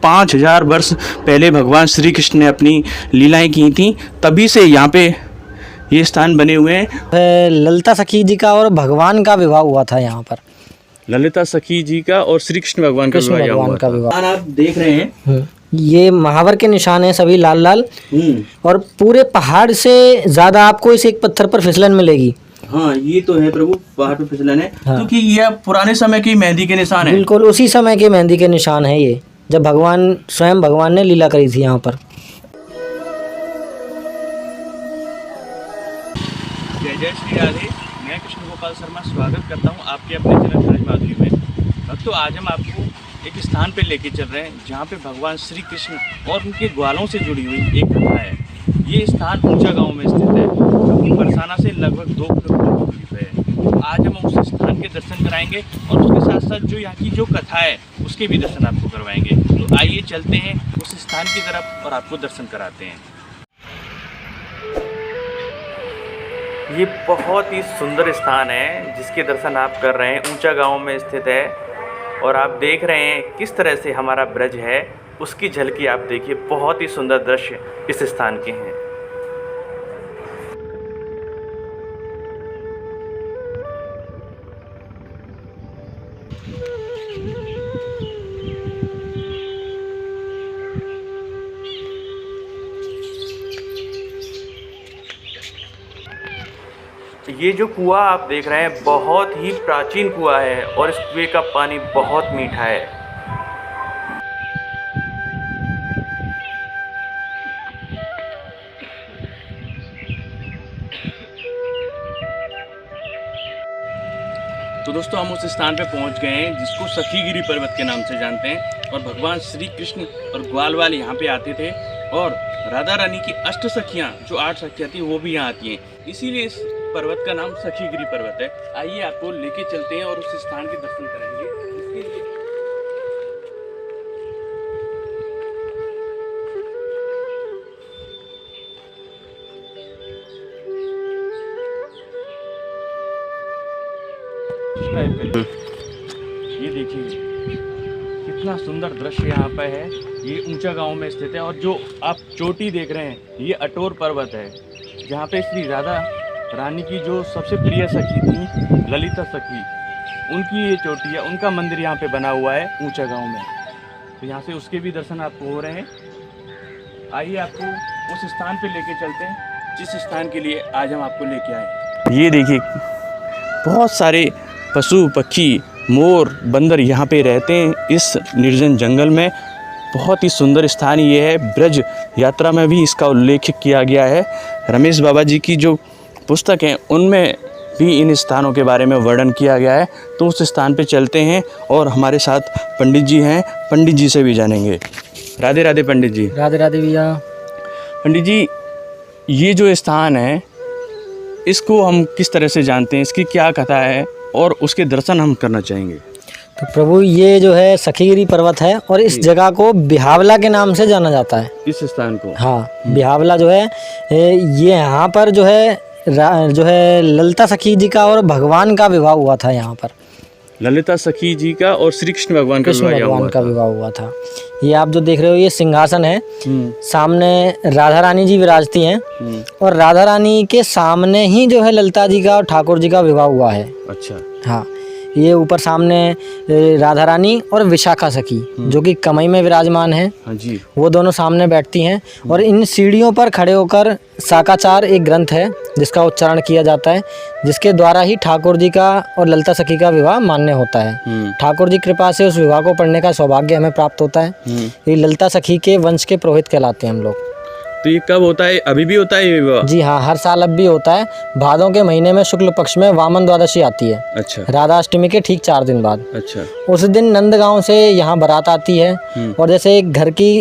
5000 वर्ष पहले भगवान श्री कृष्ण ने अपनी लीलाएं की थी, तभी से यहाँ पे ये स्थान बने हुए हैं। ललिता सखी जी का और भगवान का विवाह हुआ था यहाँ पर। ललिता सखी जी का और श्री कृष्ण भगवान का विवाह हुआ था। आप देख रहे हैं ये महावर के निशान है सभी लाल लाल, और पूरे पहाड़ से ज्यादा आपको इस एक पत्थर पर फिसलन मिलेगी। हाँ, ये तो है प्रभु, पहाड़ पे फिसलन है। हाँ। क्योंकि ये पुराने समय की मेहंदी के निशान है। बिल्कुल उसी समय के मेहंदी के निशान है ये, जब स्वयं भगवान ने लीला करी थी यहाँ पर। जय जय श्री राधे। मैं कृष्ण गोपाल शर्मा स्वागत करता हूँ आपके अपने चैनल सहज माधुरी में। भक्तों, आज हम आपको एक स्थान पे लेके चल रहे हैं जहाँ पे भगवान श्री कृष्ण और उनके ग्वालों से जुड़ी हुई एक कथा है। ये स्थान ऊंचा गांव में स्थित है, जो कि बरसाना से लगभग 2 किलोमीटर दूरी पे है। आज हम उस स्थान के दर्शन कराएंगे और उसके साथ साथ जो यहाँ की जो कथा है उसके भी दर्शन आपको करवाएंगे। तो आइए चलते हैं उस स्थान की तरफ और आपको दर्शन कराते हैं। ये बहुत ही सुंदर स्थान है जिसके दर्शन आप कर रहे हैं, ऊंचा गांव में स्थित है। और आप देख रहे हैं किस तरह से हमारा ब्रज है, उसकी झलकी आप देखिए। बहुत ही सुंदर दृश्य इस स्थान के हैं। ये जो कुआं आप देख रहे हैं बहुत ही प्राचीन कुआं है और इस कुएं का पानी बहुत मीठा है। तो दोस्तों, हम उस स्थान पे पहुंच गए हैं जिसको सखीगिरी पर्वत के नाम से जानते हैं। और भगवान श्री कृष्ण और ग्वाल वाले यहाँ पे आते थे, और राधा रानी की 8 सखियाँ, जो 8 सखियाँ थी, वो भी यहाँ आती हैं। इसीलिए इस पर्वत का नाम सखीगिरी पर्वत है। आइए आपको लेके चलते हैं और उस स्थान के दर्शन कराएंगे। ये देखिए कितना सुंदर दृश्य यहाँ पे है। ये ऊंचा गांव में स्थित है, और जो आप चोटी देख रहे हैं ये अटोर पर्वत है, जहाँ पे श्री राधा रानी की जो सबसे प्रिय सखी थी ललिता सखी, उनकी ये चोटी है। उनका मंदिर यहाँ पे बना हुआ है ऊंचा गांव में। तो यहाँ से उसके भी दर्शन आपको हो रहे हैं। आइए आपको उस स्थान पे लेके चलते हैं जिस स्थान के लिए आज हम आपको लेके आए। ये देखिए बहुत सारे पशु पक्षी, मोर, बंदर यहाँ पे रहते हैं इस निर्जन जंगल में। बहुत ही सुंदर स्थान ये है। ब्रज यात्रा में भी इसका उल्लेख किया गया है। रमेश बाबा जी की जो पुस्तक हैं उनमें भी इन स्थानों के बारे में वर्णन किया गया है। तो उस स्थान पे चलते हैं और हमारे साथ पंडित जी हैं, पंडित जी से भी जानेंगे। राधे राधे पंडित जी। राधे राधे भैया। पंडित जी, ये जो स्थान है इसको हम किस तरह से जानते हैं, इसकी क्या कथा है और उसके दर्शन हम करना चाहेंगे? तो प्रभु, ये जो है सखीगिरी पर्वत है और इस जगह को बिहावला के नाम से जाना जाता है, इस स्थान को। हाँ, बिहावला जो है ये यहाँ पर जो है ललिता सखी जी का और भगवान का विवाह हुआ था। यहाँ पर ललिता सखी जी का और श्री कृष्ण भगवान का विवाह हुआ था। ये आप जो देख रहे हो ये सिंहासन है, सामने राधा रानी जी विराजती हैं, और राधा रानी के सामने ही जो है ललिता जी का और ठाकुर जी का विवाह हुआ है। अच्छा। हाँ, ये ऊपर सामने राधा रानी और विशाखा सखी जो कि कमई में विराजमान है। हाँ जी। वो दोनों सामने बैठती हैं, और इन सीढ़ियों पर खड़े होकर शाकाचार एक ग्रंथ है जिसका उच्चारण किया जाता है, जिसके द्वारा ही ठाकुर जी का और ललिता सखी का विवाह मान्य होता है। ठाकुर जी कृपा से उस विवाह को पढ़ने का सौभाग्य हमें प्राप्त होता है। ये ललिता सखी के वंश के पुरोहित कहलाते हैं हम लोग। तो ये कब होता है? अभी भी होता है ये विवाह? जी हाँ, हर साल अब भी होता है। भादों के महीने में शुक्ल पक्ष में वामन द्वादशी आती है। अच्छा। राधा अष्टमी के ठीक 4 दिन बाद। अच्छा। उस दिन नंदगांव से यहाँ बारात आती है, और जैसे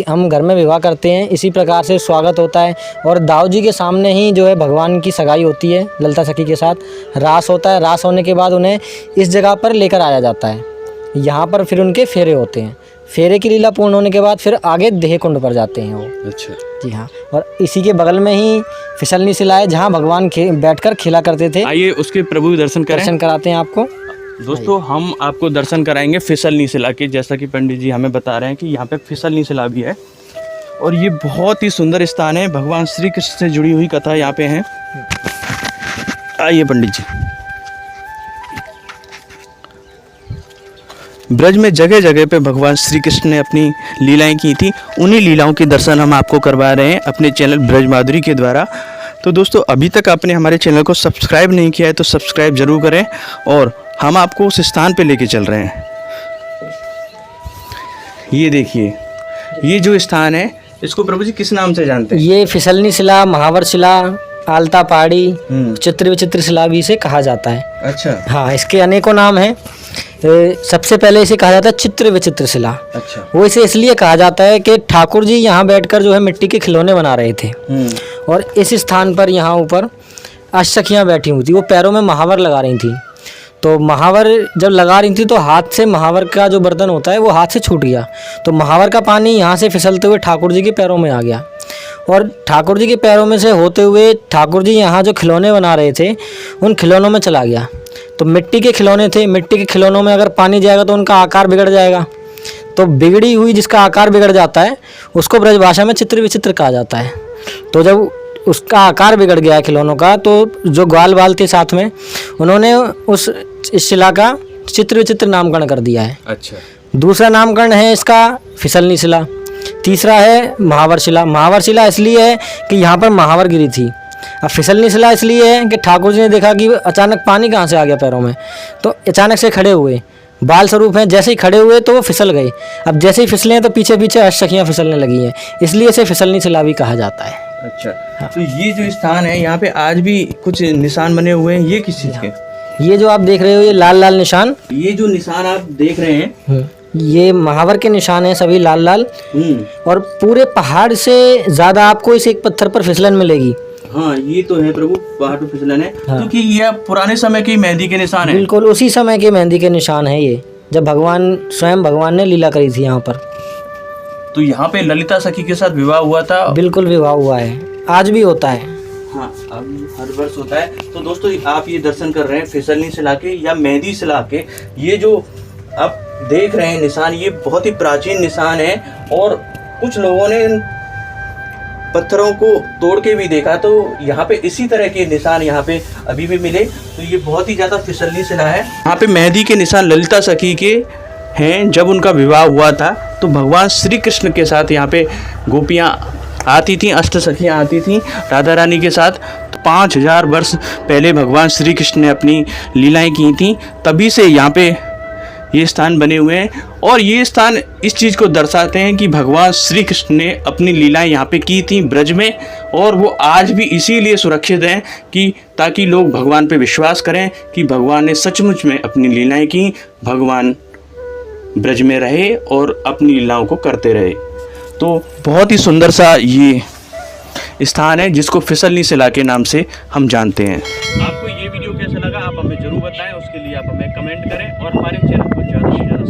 हम घर में विवाह करते हैं इसी प्रकार से स्वागत होता है। और दाऊ जी के सामने ही जो है भगवान की सगाई होती है ललिता सखी के साथ। रास होता है, रास होने के बाद उन्हें इस जगह पर लेकर आया जाता है। यहाँ पर फिर उनके फेरे होते हैं। फेरे की लीला पूर्ण होने के बाद फिर आगे देह कुंड पर जाते हैं वो। अच्छा। जी हाँ, और इसी के बगल में ही फिसलनी शिला है जहाँ भगवान बैठकर खेला करते थे। आइए उसके प्रभु दर्शन कराते हैं आपको। दोस्तों हम आपको दर्शन कराएंगे फिसलनी शिला के, जैसा कि पंडित जी हमें बता रहे हैं कि यहाँ पे फिसलनी शिला भी है और ये बहुत ही सुंदर स्थान है। भगवान श्री कृष्ण से जुड़ी हुई कथा यहाँ पे है। आइए पंडित जी। ब्रज में जगह जगह पे भगवान श्री कृष्ण ने अपनी लीलाएं की थी, उन्हीं लीलाओं के दर्शन हम आपको करवा रहे हैं अपने चैनल ब्रज माधुरी के द्वारा। तो दोस्तों अभी तक आपने हमारे चैनल को सब्सक्राइब नहीं किया है तो सब्सक्राइब जरूर करें और हम आपको उस स्थान पे लेके चल रहे हैं। ये देखिए, ये जो स्थान है इसको प्रभु जी किस नाम से जानते हैं? ये फिसलनी शिला, महावर शिला, आलता पहाड़ी, चित्र विचित्र शिला भी इसे कहा जाता है। अच्छा। हाँ, इसके अनेकों नाम हैं। सबसे पहले इसे कहा जाता है चित्र विचित्र शिला। अच्छा। वो इसे इसलिए कहा जाता है कि ठाकुर जी यहाँ बैठकर जो है मिट्टी के खिलौने बना रहे थे और इस स्थान पर यहाँ ऊपर अष्टसखियाँ बैठी हुई थी, वो पैरों में महावर लगा रही थी। तो महावर जब लगा रही थी तो हाथ से महावर का जो बर्तन होता है वो हाथ से छूट गया, तो महावर का पानी यहाँ से फिसलते हुए ठाकुर जी के पैरों में आ गया और ठाकुर जी के पैरों में से होते हुए ठाकुर जी यहाँ जो खिलौने बना रहे थे उन खिलौनों में चला गया। तो मिट्टी के खिलौने थे, मिट्टी के खिलौनों में अगर पानी जाएगा तो उनका आकार बिगड़ जाएगा, तो बिगड़ी हुई जिसका आकार बिगड़ जाता है उसको ब्रज भाषा में चित्र विचित्र कहा जाता है। तो जब उसका आकार बिगड़ गया खिलौनों का, तो जो ग्वाल बाल थे साथ में उन्होंने उस शिला का चित्र विचित्र नामकरण कर दिया है। अच्छा। दूसरा नामकरण है इसका फिसलनी शिला। तीसरा है महावर शिला। महावर शिला इसलिए है कि यहाँ पर महावर गिरी थी। अब फिसलनी शिला इसलिए है कि ठाकुर जी ने देखा कि अचानक पानी कहाँ से आ गया पैरों में, तो अचानक से खड़े हुए, बाल स्वरूप हैं, जैसे ही खड़े हुए तो वो फिसल गए। अब जैसे ही फिसले तो पीछे पीछे अष्टसखियाँ फिसलने लगी हैं, इसलिए इसे फिसलनी शिला भी कहा जाता है। अच्छा। तो ये जो स्थान है यहाँ पे आज भी कुछ निशान बने हुए हैं, ये किस चीज़ के? ये जो आप देख रहे हो ये लाल लाल निशान, ये जो निशान आप देख रहे हैं ये महावर के निशान हैं, सभी लाल लाल। और पूरे पहाड़ से ज़्यादा आपको इस एक पत्थर पर फिसलन मिलेगी। हाँ, ये तो है प्रभु, पहाड़ पे फिसलन है। हाँ। क्योंकि ये पुराने समय की मेहंदी के निशान है। बिल्कुल उसी समय के मेहंदी के निशान है ये, जब स्वयं भगवान ने लीला करी थी यहाँ पर। तो यहाँ पे ललिता सखी के साथ विवाह हुआ था। बिल्कुल विवाह हुआ है, आज भी होता है। हाँ, अब हर वर्ष होता है। तो दोस्तों आप ये दर्शन कर रहे हैं फिसलनी शिला के या मेहंदी शिला के। ये जो आप देख रहे हैं निशान, ये बहुत ही प्राचीन निशान है और कुछ लोगों ने इन पत्थरों को तोड़ के भी देखा तो यहाँ पे इसी तरह के निशान यहाँ पे अभी भी मिले। तो ये बहुत ही ज़्यादा फिसलनी शिला है। यहाँ पे मेहंदी के निशान ललिता सखी के हैं। जब उनका विवाह हुआ था तो भगवान श्री कृष्ण के साथ यहाँ पे गोपियाँ आती थीं, अष्टसखियाँ आती थीं राधा रानी के साथ। 5000 वर्ष पहले भगवान श्री कृष्ण ने अपनी लीलाएं की थीं, तभी से यहाँ पे ये स्थान बने हुए हैं। और ये स्थान इस चीज़ को दर्शाते हैं कि भगवान श्री कृष्ण ने अपनी लीलाएं यहाँ पे की थी ब्रज में, और वो आज भी इसीलिए सुरक्षित हैं कि ताकि लोग भगवान पे विश्वास करें कि भगवान ने सचमुच में अपनी लीलाएं की, भगवान ब्रज में रहे और अपनी लीलाओं को करते रहे। तो बहुत ही सुंदर सा ये स्थान है जिसको फिसलनी शिला के नाम से हम जानते हैं। आपको ये वीडियो कैसा लगा आप हमें जरूर बताएं, उसके लिए आप हमें कमेंट करें और हमारे चैनल को ज़्यादा से ज़्यादा